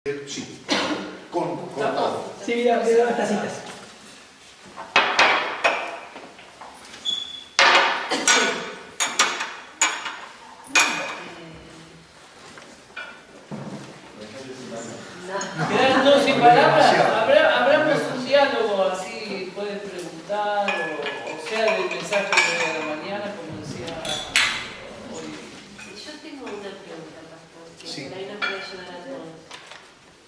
Sí, cortado. Sí, mira, le doy las tacitas. Quedaron todos sin palabras. Abramos un diálogo así, pueden preguntar, o sea, del mensaje de la mañana, como decía hoy. Yo tengo una pregunta, Pastor, que Sí. por ahí nos puede ayudar a todos.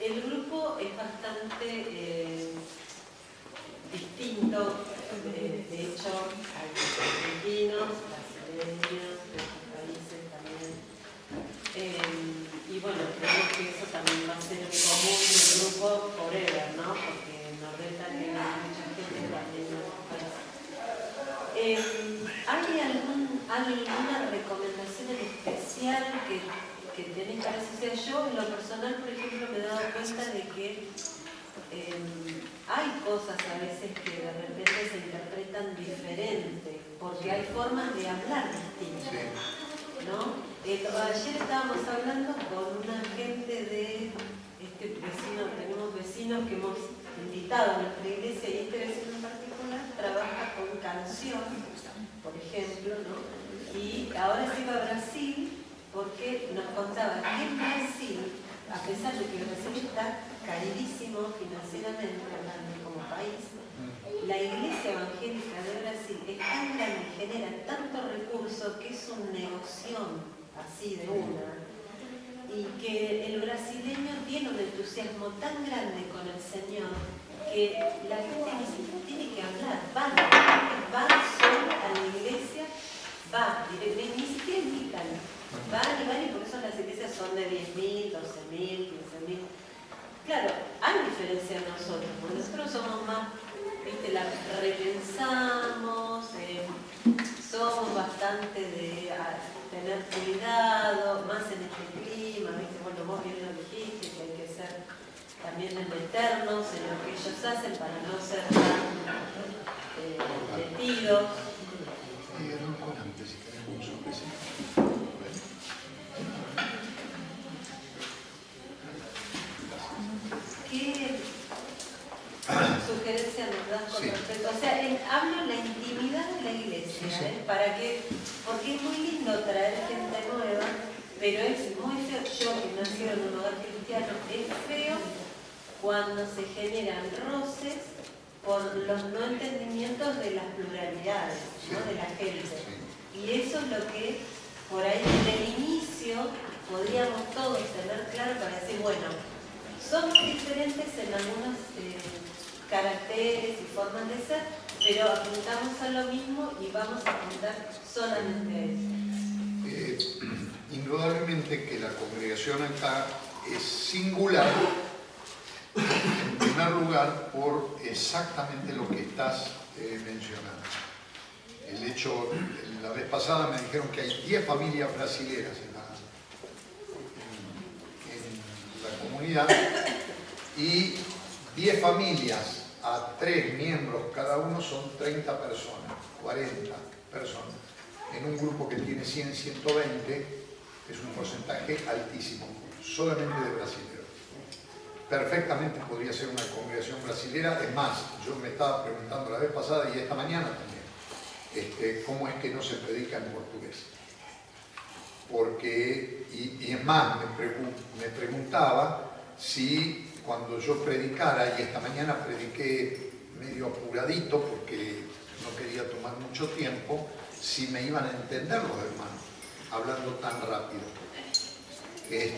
El grupo es bastante distinto, de hecho, hay argentinos, brasileños, de otros países también. Y bueno, creo que eso también va a ser en común del grupo forever, ¿no? Porque nos reta que hay mucha gente también en otros países. ¿Hay alguna recomendación en especial que tenés para eso? O sea, yo en lo personal, por ejemplo, me he dado cuenta de que hay cosas a veces que de repente se interpretan diferente, porque hay formas de hablar distintas, ¿no? Ayer estábamos hablando con una gente de este vecino, tenemos vecinos que hemos invitado a nuestra iglesia y este vecino en particular trabaja con canción, por ejemplo, ¿no? Y ahora se iba a Brasil porque nos contaba que en Brasil, a pesar de que Brasil está carísimo financieramente hablando como país, la iglesia evangélica de Brasil es tan grande y genera tanto recurso que es un negocio así de una, y que el brasileño tiene un entusiasmo tan grande con el Señor que la gente ni siquiera tiene que hablar, van solo a la iglesia, ni siquiera invitan, van y por eso las iglesias son de 10.000, 12.000, 15.000. Claro, hay diferencia en nosotros, porque nosotros somos más, ¿viste? La repensamos, somos bastante de tener cuidado, más en este clima, ¿viste? Bueno, vos bien lo dijiste, que hay que ser también meternos en lo que ellos hacen para no ser tan metidos. ¿Qué sugerencia nos das con respecto? O sea, hablo en la intimidad de la iglesia, porque es muy lindo traer gente nueva, pero es muy feo. Yo, que nací en un hogar cristiano, es feo cuando se generan roces por los no entendimientos de las pluralidades, ¿no? De la gente. Y eso es lo que por ahí desde el inicio podríamos todos tener claro para decir, bueno, somos diferentes en algunos caracteres y formas de ser, pero apuntamos a lo mismo y vamos a apuntar solamente a eso. Indudablemente que la congregación acá es singular, en primer lugar, por exactamente lo que estás mencionando. El hecho, la vez pasada me dijeron que hay 10 familias brasileras en la comunidad y 10 familias a 3 miembros cada uno son 30 personas, 40 personas. En un grupo que tiene 100, 120 es un porcentaje altísimo, solamente de brasileños. Perfectamente podría ser una congregación brasilera. Es más, yo me estaba preguntando la vez pasada y esta mañana también, cómo es que no se predica en portugués. Porque, y es más, me preguntaba si cuando yo predicara, y esta mañana prediqué medio apuradito porque no quería tomar mucho tiempo, si me iban a entender los hermanos, hablando tan rápido. Sí,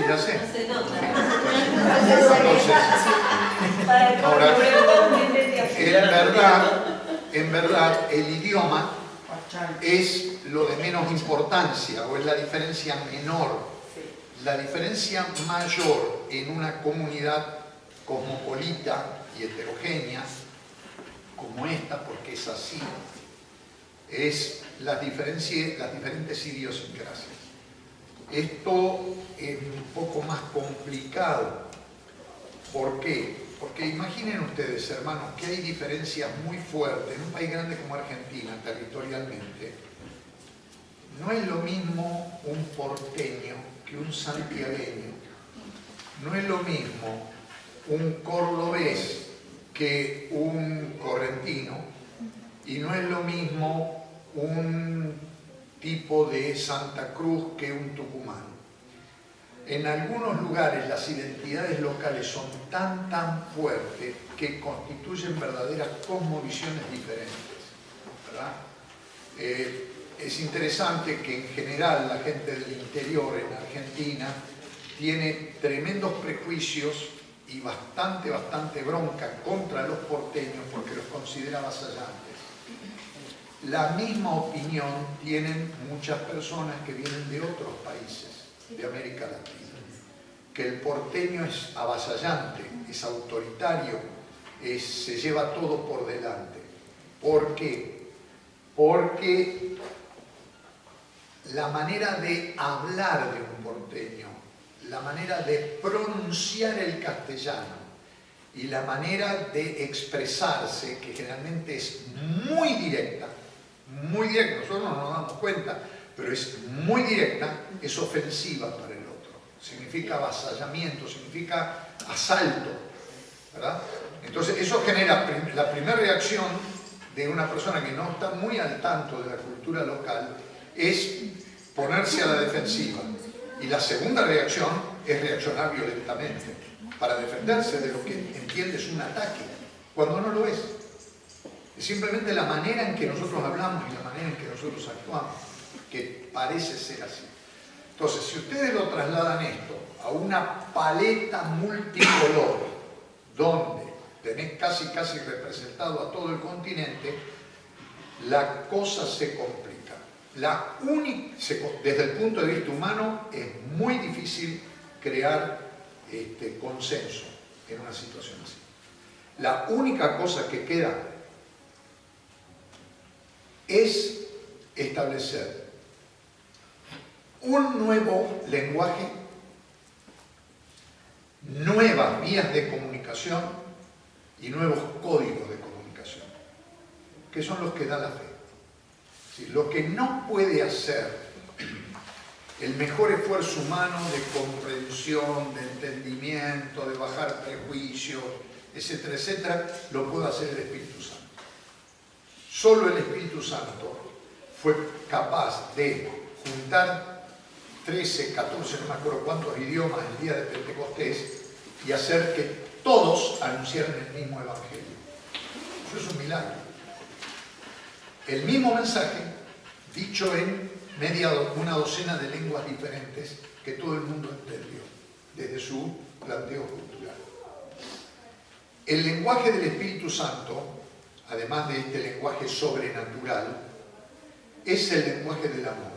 ya sé. No se nota. Ahora, en verdad, el idioma es lo de menos importancia, o es la diferencia menor. La diferencia mayor en una comunidad cosmopolita y heterogénea, como esta, porque es así, es las diferentes idiosincrasias. Esto es un poco más complicado. ¿Por qué? Porque imaginen ustedes, hermanos, que hay diferencias muy fuertes en un país grande como Argentina, territorialmente. No es lo mismo un porteño que un santiagueño, no es lo mismo un cordobés que un correntino, y no es lo mismo un tipo de Santa Cruz que un tucumano. En algunos lugares las identidades locales son tan fuertes que constituyen verdaderas cosmovisiones diferentes, ¿verdad? Es interesante que en general la gente del interior en Argentina tiene tremendos prejuicios y bastante bronca contra los porteños porque los considera avasallantes. La misma opinión tienen muchas personas que vienen de otros países de América Latina, que el porteño es avasallante, es autoritario, se lleva todo por delante. ¿Por qué? Porque la manera de hablar de un porteño, la manera de pronunciar el castellano y la manera de expresarse, que generalmente es muy directa, nosotros no nos damos cuenta, pero es muy directa, es ofensiva para el otro. Significa avasallamiento, significa asalto, ¿verdad? Entonces eso genera, la primera reacción de una persona que no está muy al tanto de la cultura local es ponerse a la defensiva. Y la segunda reacción es reaccionar violentamente para defenderse de lo que entiende es un ataque, cuando no lo es. Es simplemente la manera en que nosotros hablamos y la manera en que nosotros actuamos, que parece ser así. Entonces, si ustedes lo trasladan esto a una paleta multicolor, donde tenés casi representado a todo el continente, la cosa se complica. Desde el punto de vista humano es muy difícil crear consenso en una situación así. La única cosa que queda es establecer un nuevo lenguaje, nuevas vías de comunicación y nuevos códigos de comunicación, que son los que da la fe. Lo que no puede hacer el mejor esfuerzo humano de comprensión, de entendimiento, de bajar prejuicios, etcétera, etcétera, lo puede hacer el Espíritu Santo. Solo el Espíritu Santo fue capaz de juntar 13, 14, no me acuerdo cuántos idiomas el día de Pentecostés y hacer que todos anunciaran el mismo Evangelio. Eso es un milagro. El mismo mensaje, dicho en una docena de lenguas diferentes que todo el mundo entendió, desde su planteo cultural. El lenguaje del Espíritu Santo, además de este lenguaje sobrenatural, es el lenguaje del amor.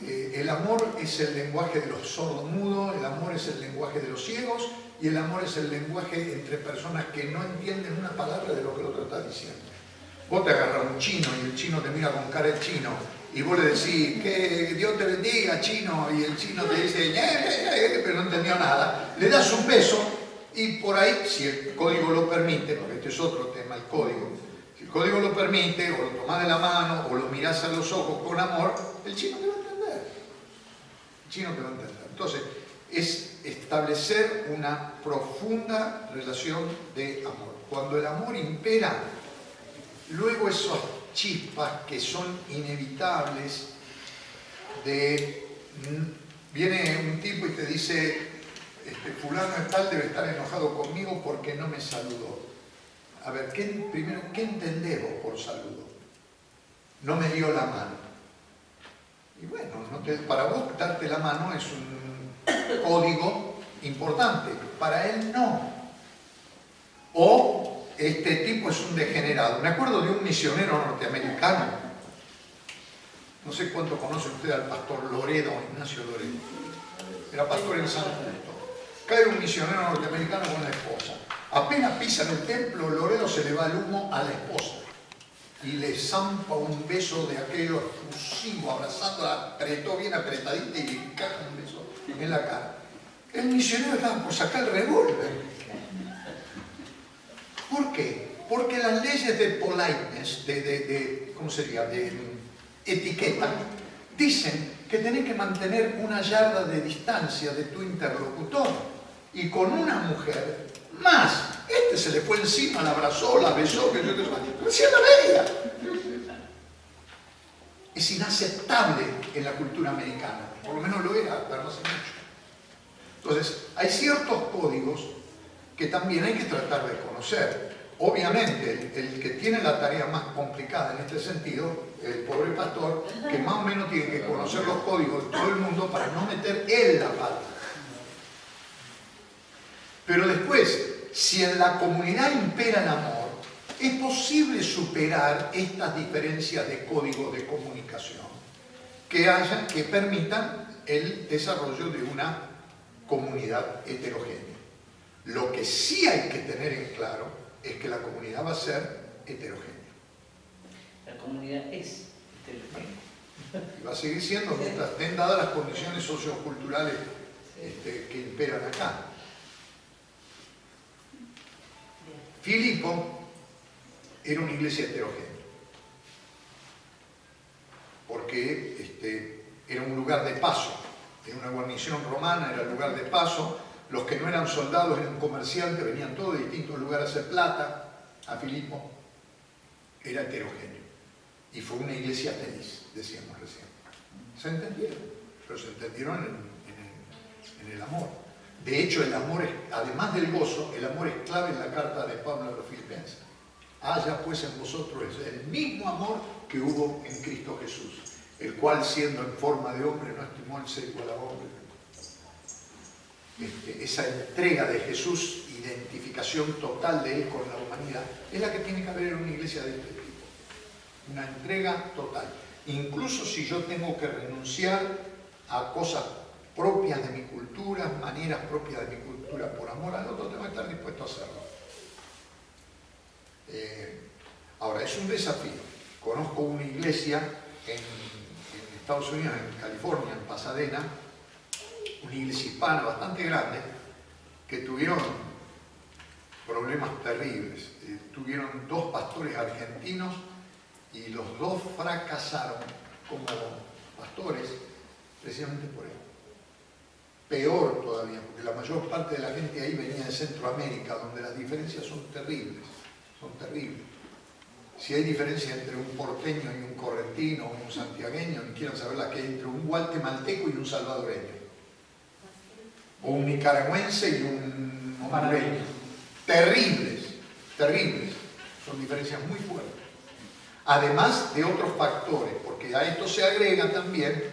El amor es el lenguaje de los sordomudos, el amor es el lenguaje de los ciegos y el amor es el lenguaje entre personas que no entienden una palabra de lo que el otro está diciendo. Vos te agarras a un chino y el chino te mira con cara de chino y vos le decís que Dios te bendiga, chino, y el chino te dice pero no entendió nada. Le das un beso y por ahí, si el código lo permite, porque este es otro tema, el código, si el código lo permite, o lo tomás de la mano o lo mirás a los ojos con amor, el chino te va a entender. El chino te va a entender. Entonces, es establecer una profunda relación de amor. Cuando el amor impera, luego esas chispas que son inevitables viene un tipo y te dice fulano de tal debe estar enojado conmigo porque no me saludó. A ver, primero, ¿qué entendés vos por saludo? No me dio la mano. Y bueno, para vos darte la mano es un código importante, para él no. O este tipo es un degenerado. Me acuerdo de un misionero norteamericano, no sé cuánto conoce usted al pastor Loredo, Ignacio Loredo, era pastor en San Justo. Cae un misionero norteamericano con la esposa. Apenas pisa en el templo, Loredo se le va el humo a la esposa y le zampa un beso de aquello efusivo, abrazándola, apretó bien apretadita y le encaja un beso en la cara. El misionero estaba por sacar el revólver. ¿Por qué? Porque las leyes de politeness, ¿cómo sería?, de etiqueta, dicen que tenés que mantener una yarda de distancia de tu interlocutor. Y con una mujer, más. Este se le fue encima, la abrazó, la besó, que yo qué sé, recién la veía. Es inaceptable en la cultura americana, por lo menos lo era, pero no hace mucho. Entonces, hay ciertos códigos que también hay que tratar de conocer. Obviamente, el que tiene la tarea más complicada en este sentido, el pobre pastor, que más o menos tiene que conocer los códigos de todo el mundo para no meter él la pata. Pero después, si en la comunidad impera el amor, es posible superar estas diferencias de código de comunicación que permitan el desarrollo de una comunidad heterogénea. Lo que sí hay que tener en claro es que la comunidad va a ser heterogénea. La comunidad es heterogénea. Y va a seguir siendo mientras estén dadas las condiciones socioculturales que imperan acá. Filipo era una iglesia heterogénea, porque era un lugar de paso, era una guarnición romana, era el lugar de paso. Los que no eran soldados, eran comerciantes, venían todos de distintos lugares a hacer plata. A Filipo era heterogéneo. Y fue una iglesia feliz, decíamos recién. ¿Se entendieron? Pero se entendieron en el amor. De hecho, el amor, además del gozo, el amor es clave en la carta de Pablo a los Filipenses. Haya pues en vosotros el mismo amor que hubo en Cristo Jesús, el cual siendo en forma de hombre no estimó el ser igual a hombre. Esa entrega de Jesús, identificación total de Él con la humanidad, es la que tiene que haber en una iglesia de este tipo. Una entrega total. Incluso si yo tengo que renunciar a cosas propias de mi cultura, maneras propias de mi cultura, por amor al otro, tengo que estar dispuesto a hacerlo. Ahora, es un desafío. Conozco una iglesia en Estados Unidos, en California, en Pasadena, una iglesia hispana bastante grande, que tuvieron problemas terribles. Tuvieron 2 pastores argentinos y los 2 fracasaron como pastores precisamente por eso. Peor todavía, porque la mayor parte de la gente ahí venía de Centroamérica, donde las diferencias son terribles, Si hay diferencia entre un porteño y un correntino o un santiagueño, ni quieran saber la que hay entre un guatemalteco y un salvadoreño. O un nicaragüense y un hondureño. Terribles. Son diferencias muy fuertes. Además de otros factores, porque a esto se agrega también,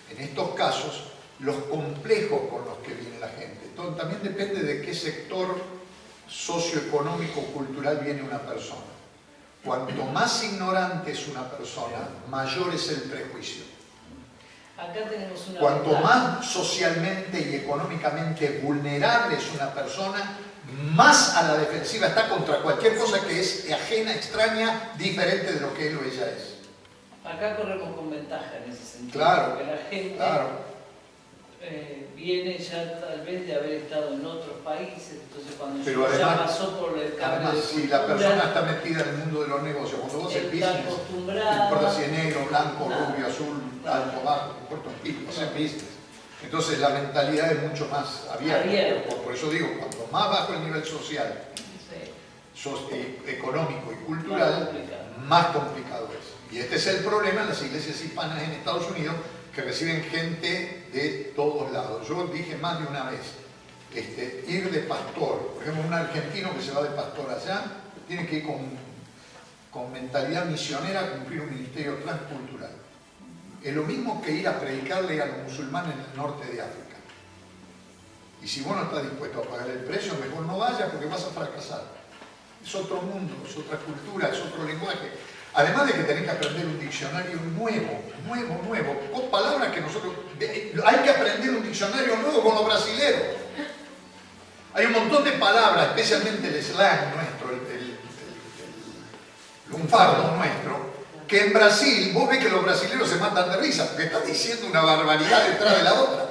en estos casos, los complejos con los que viene la gente. Entonces, también depende de qué sector socioeconómico cultural viene una persona. Cuanto más ignorante es una persona, mayor es el prejuicio. Acá tenemos una Cuanto ventaja. más socialmente y económicamente vulnerable es una persona, más a la defensiva está contra cualquier cosa que es ajena, extraña, diferente de lo que él o ella es. Acá corremos con ventaja en ese sentido. Claro, porque la gente viene ya tal vez de haber estado en otros países, entonces cuando ya pasó por el cambio de si la persona está metida en el mundo de los negocios, cuando vos haces business, no importa si es negro, blanco, rubio, azul, alto, bajo, no importa un pico, haces business. Entonces la mentalidad es mucho más abierta. Por eso digo, cuanto más bajo el nivel social, económico y cultural, más complicado es. Y este es el problema en las iglesias hispanas en Estados Unidos, que reciben gente de todos lados. Yo dije más de una vez, ir de pastor, por ejemplo, un argentino que se va de pastor allá, tiene que ir con mentalidad misionera a cumplir un ministerio transcultural. Es lo mismo que ir a predicarle a los musulmanes en el norte de África. Y si vos no estás dispuesto a pagar el precio, mejor no vayas porque vas a fracasar. Es otro mundo, es otra cultura, es otro lenguaje. Además de que tenés que aprender un diccionario nuevo, con palabras que nosotros... Hay que aprender un diccionario nuevo con los brasileros. Hay un montón de palabras, especialmente el slang nuestro, el lunfardo nuestro, que en Brasil, vos ves que los brasileros se matan de risa, porque están diciendo una barbaridad detrás de la otra.